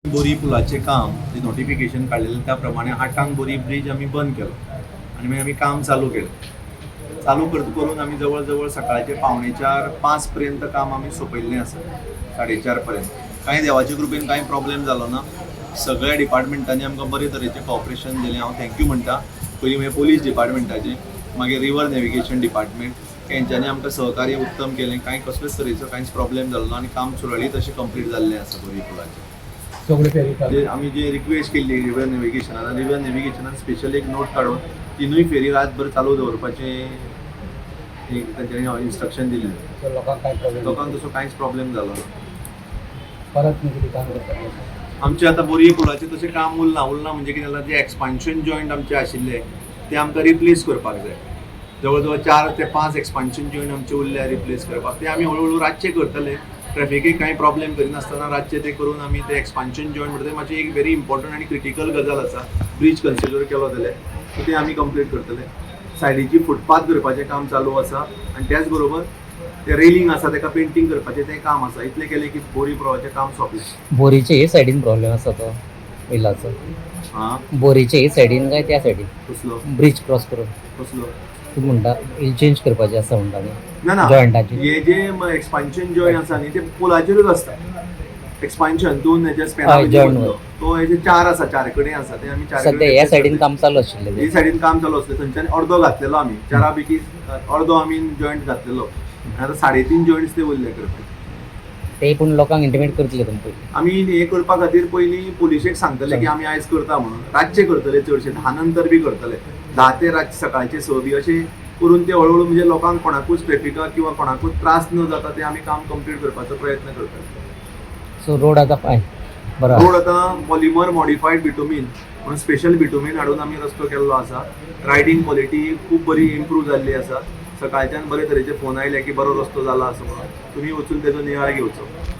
बोरी पुलाचे काम जे नोटिफिकेशन काढलेलं त्याप्रमाणे 8 बोरी ब्रिज आम्ही बंद केलो आणि मागीर आम्ही काम चालू केलं. चालू करून आम्ही जवळ सकाळचे 4:45 पर्यंत काम आम्ही सोंपयल्लें आसा, 4:30 पर्यंत. कांय देवाचे कृपेन कांय प्रॉब्लेम जालो ना. सगळ्या डिपार्टमेंटांनी आमकां बरे तरेचें कॉपरेशन दिलें. हांव थँक्यू म्हणटा. पयलीं मागीर पुलीस डिपार्टमेंटाचें, मागीर रिवर नॅविगेशन डिपार्टमेंट, तेंच्यांनी आमकां सहकार्य उत्तम केलें. कांय कसलेच तरेचो कांयच प्रॉब्लेम जालो ना आनी काम सुरळीत अशें कंप्लीट जाल्लें आसा बोरी पुलाचें. आमी जे रिक्वेस्ट केल्ली रिवर नॅविगेशनान स्पेशल एक नोट काडून तिनूय फेरी रातभर चालू दवरपाचें तांच्यांनी इन्स्ट्रक्शन दिल्लें. लोकांक तसो कांयच प्रॉब्लेम जालो ना. आमचें आतां बोरये पुलाचें तशें काम उरना म्हणजे कितें जालां, जे एक्सपान्शन जॉयंट आमचे आशिल्ले ते आमकां रिप्लेस करपाक जाय. जवळ 4 ते 5 एक्सपान्शन जॉयंट आमचे उरले रिप्लेस करपाक. ते आमी हळू रातचे करतले. ट्रॅफिकूय कांय प्रॉब्लेम करिनासतना रातचे ते करून आमी ते एक्सपान्शन जॉयंट म्हणटा तें मातशें एक व्हेरी इम्पॉर्टंट आनी क्रिटिकल गजाल आसा. ब्रीज कन्सिडर केलो जाल्यार तें आमी कंप्लीट करतले. सायडीची फुटपाथ करपाचें काम चालू आसा आनी त्याच बरोबर ते रेलिंग आसा ताका पेंटिंग करपाचें तें काम आसा. इतलें केलें की बोरी पुलाचें काम सोंपलें. बोरीचे हे सायडीन प्रॉब्लेम आसा तो विलाचो. हां, बोरीचे हे सायडीन काय त्या सायडीन कसलो ब्रिज क्रॉस करून कसलो तूं म्हणटा चेंज करपाचें आसा म्हणटा न्ही ना जॉयंटाची. हे जे एक्सपान्शन जॉयंट आसा न्ही ते पुलाचेरूच आसता. एक्सपान्शन 2 हेच्या हय, स्पॅनामध्ये joint बदलो. तो हेजे 4 आसा, 4 कडेन आसा. ते आमी 4 सध्या ह्या सायडीन काम चालू आशिल्लें हे सायडीन काम चालू आसलें. थंयच्यान अर्दो घातलेलो आमी 4 पैकी अर्दो आमी जॉयंट घातलेलो. आतां 3.5 जॉयंट्स ते उरले करपाक. ते पूण लोकांक इंटिमेट करतले तुमकां. आमी हे करपा खातीर पयलीं पुलिशेक सांगतले की आमी आयज करता म्हणून. रातचे करतले चडशे 10 नंतर बी करतले. 10 ते रातचे सकाळचे 6 बी अशें करून ते हळूहळू म्हणजे लोकांक कोणाकूच ट्रॅफिकाक किंवा कोणाकूच त्रास न जाता ते आमी काम कंप्लीट करपाचो प्रयत्न करतले. सो रोड आतां पाय बरो रोड आतां पॉलिमर मॉडिफायड बिटुमीन म्हणून स्पेशल बिटुमीन हाडून आमी रस्तो केल्लो आसा. रायडिंग क्वॉलिटी खूब बरी इम्प्रूव जाल्ली आसा. सकाळच्यान बरे तरेचे फोन आयले की बरो रस्तो जाला असो म्हणून. तुमी वचून तेजो नियाळ घेवचो.